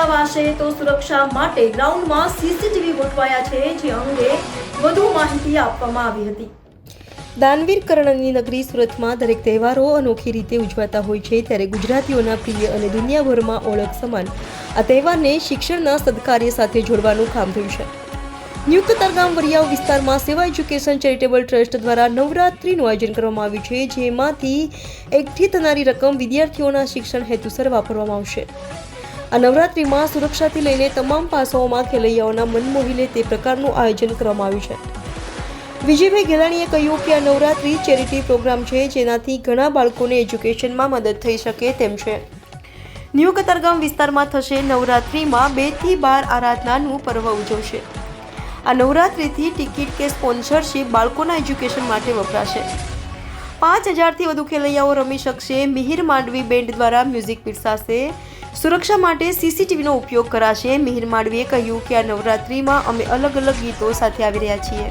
બોલાવાશે તો સુરક્ષા માટે ગ્રાઉન્ડમાં સીસીટીવી ગોઠવાયા છે, જે અંગે વધુ માહિતી આપવામાં આવી હતી। દાનવીર કર્ણની નગરી સુરતમાં દરેક તહેવારો અનોખી રીતે ઉજવાતા હોય છે, ત્યારે ગુજરાતીઓના પ્રિય અને દુનિયાભરમાં ઓળખ સમાન આ તહેવારને શિક્ષણના સદકાર્ય સાથે જોડવાનું કામ થયું છે। ન્યૂ કતારગામ વરિયાવ વિસ્તારમાં સેવા એજ્યુકેશન ચેરિટેબલ ટ્રસ્ટ દ્વારા નવરાત્રિનું આયોજન કરવામાં આવ્યું છે, જેમાંથી એકઠી થનારી રકમ વિદ્યાર્થીઓના શિક્ષણ હેતુસર વાપરવામાં આવશે। આ નવરાત્રિમાં સુરક્ષાથી લઈને તમામ પાસાઓમાં ખેલૈયાઓના મન મોહી લે તે પ્રકારનું આયોજન કરવામાં આવ્યું છે। વિજયભાઈ ગેલાણીએ કહ્યું કે આ નવરાત્રિ ચેરિટી પ્રોગ્રામ છે, જેનાથી ઘણા બાળકોને એજ્યુકેશનમાં મદદ થઈ શકે તેમ છે। ન્યૂ કતારગામ વિસ્તારમાં થશે નવરાત્રિમાં 2 થી 12 આરાધનાનું પર્વ ઉજવશે। આ નવરાત્રિથી ટિકિટ કે સ્પોન્સરશિપ બાળકોના એજ્યુકેશન માટે વપરાશે। 5000થી વધુ ખેલૈયાઓ રમી શકશે। મિહિર માંડવી બેન્ડ દ્વારા મ્યુઝિક પીરસાશે। સુરક્ષા માટે સીસીટીવીનો ઉપયોગ કરાશે। મિહિર માંડવીએ કહ્યું કે આ નવરાત્રિમાં અમે અલગ અલગ ગીતો સાથે આવી રહ્યા છીએ।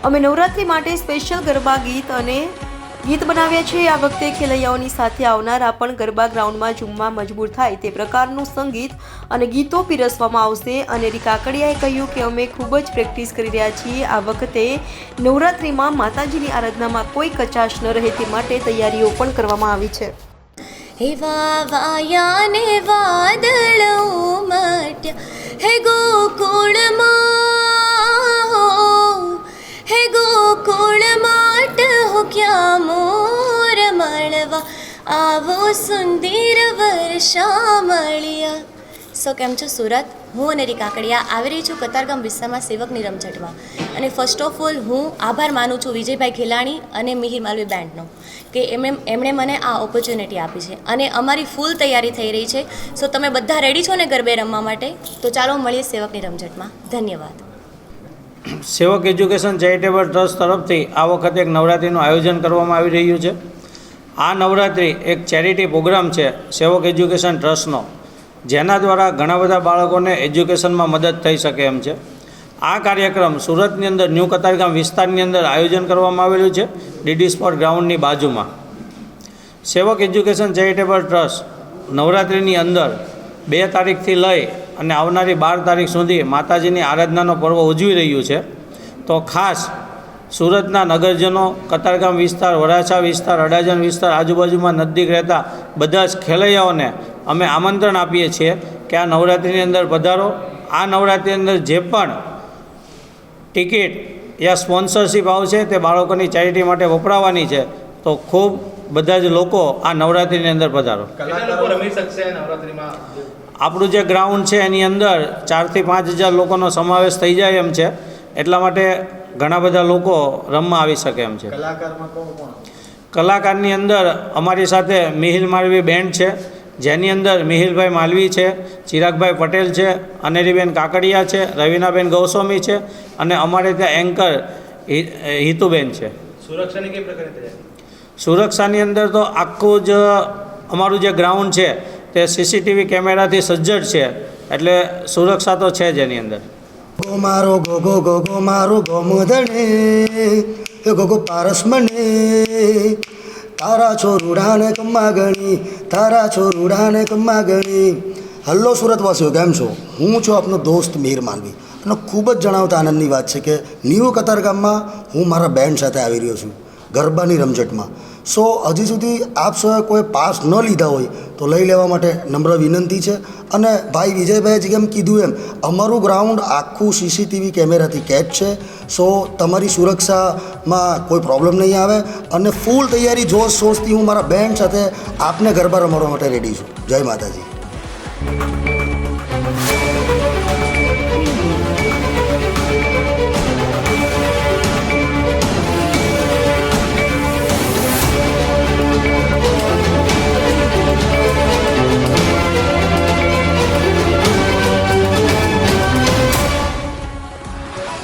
અમે નવરાત્રિ માટે સ્પેશિયલ ગરબા ગીત બનાવ્યા છે। આ વખતે ખેલૈયાઓની સાથે આવનારા પણ ગરબા ગ્રાઉન્ડમાં ઝૂમવા મજબૂર થાય તે પ્રકારનું સંગીત અને ગીતો પીરસવામાં આવશે। અનેરી કાકડિયાએ કહ્યું કે અમે ખૂબ જ પ્રેક્ટિસ કરી રહ્યા છીએ। આ વખતે નવરાત્રિમાં માતાજીની આરાધનામાં કોઈ કચાશ ન રહે તે માટે તૈયારીઓ પણ કરવામાં આવી છે। હેવા વાયાને વાદળ ઉમટ્યા હે ગોકુળમાં હે ગોકુળમાં ક્યાં મોર મળવા આવો સુંદર વર્ષા મળ્યા। સો કેમ છો સુરત? હું અનેરી કાકડિયા આવી રહી છું કતારગામ વિસ્તારમાં સેવકની રમઝટમાં। અને ફર્સ્ટ ઓફ ઓલ હું આભાર માનું છું વિજયભાઈ ગેલાણી અને મિહિર માંડવી બેન્ડનો કે એમણે મને આ ઓપોર્ચ્યુનિટી આપી છે અને અમારી ફૂલ તૈયારી થઈ રહી છે। સો તમે બધા રેડી છો ને ગરબે રમવા માટે? તો ચાલો મળીએ સેવકની રમઝટમાં। ધન્યવાદ। સેવક એજ્યુકેશન ચેરિટેબલ ટ્રસ્ટ તરફથી આ વખતે એક નવરાત્રિનું આયોજન કરવામાં આવી રહ્યું છે। આ નવરાત્રિ એક ચેરિટી પ્રોગ્રામ છે સેવક એજ્યુકેશન ટ્રસ્ટનો, જેના દ્વારા ઘણા બધા બાળકોને એજ્યુકેશનમાં મદદ થઈ શકે એમ છે। આ કાર્યક્રમ સુરતની અંદર ન્યૂ કતારગામ વિસ્તારની અંદર આયોજન કરવામાં આવેલું છે, ડીડી સ્પોર્ટ ગ્રાઉન્ડની બાજુમાં। સેવક એજ્યુકેશન ચેરિટેબલ ટ્રસ્ટ નવરાત્રિની અંદર 2 તારીખથી લઈ અને આવનારી 12 તારીખ સુધી માતાજીની આરાધનાનો પર્વ ઉજવી રહ્યું છે। તો ખાસ સુરતના નગરજનો, કતારગામ વિસ્તાર, વરાછા વિસ્તાર, અડાજણ વિસ્તાર, આજુબાજુમાં નજીક રહેતા બધા જ ખેલૈયાઓને અમે આમંત્રણ આપીએ છીએ કે આ નવરાત્રિની અંદર પધારો। આ નવરાત્રિની અંદર જે પણ ટિકિટ યા સ્પોન્સરશિપ આવશે તે બાળકોની ચેરિટી માટે વપરાવાની છે। તો ખૂબ બધા જ લોકો આ નવરાત્રિની અંદર પધારો। આપણું જે ગ્રાઉન્ડ છે એની અંદર 4 થી 5000 લોકોનો સમાવેશ થઈ જાય એમ છે, એટલા માટે ઘણા બધા લોકો રમવા આવી શકે એમ છે। કલાકારની અંદર અમારી સાથે મિહિર માંડવી બેન્ડ છે, જેની અંદર મિહિરભાઈ માલવી છે, ચિરાગભાઈ પટેલ છે, અનેરીબેન કાકડિયા છે, રવિનાબેન ગૌસ્વામી છે અને અમારે ત્યાં એન્કર હિતુબેન છે। સુરક્ષાની કઈ પ્રકારની તૈયારી? સુરક્ષાની અંદર તો આખું જ અમારું જે ગ્રાઉન્ડ છે તે સીસીટીવી કેમેરાથી સજ્જ છે, એટલે સુરક્ષા તો છે જ એની અંદર। ગો મારો ગો ગો ગો ગો મારો ગોમધણે ગો ગો પારસમણે તારા છોરુડાને કમ્મા ગણી તારા છોરુડાને કમ્મા ગણી। હલ્લો સુરતવાસીઓ, કેમ છો? હું છું આપનો દોસ્ત મિહિર માંડવી અને ખૂબ જ જણાવતા આનંદની વાત છે કે ન્યૂ કતારગામમાં હું મારા બેન્ડ સાથે આવી રહ્યો છું ગરબાની રમઝટમાં। સો હજી સુધી આપ સૌએ કોઈ પાસ ન લીધા હોય તો લઈ લેવા માટે નમ્ર વિનંતી છે। અને ભાઈ વિજયભાઈએ જેમ કીધું એમ અમારું ગ્રાઉન્ડ આખું સીસીટીવી કેમેરાથી કેચ છે। સો તમારી સુરક્ષામાં કોઈ પ્રોબ્લેમ નહીં આવે અને ફૂલ તૈયારી જોશ શોશથી હું મારા બેન્ડ સાથે આપને ગરબા રમાડવા માટે રેડી છું। જય માતાજી।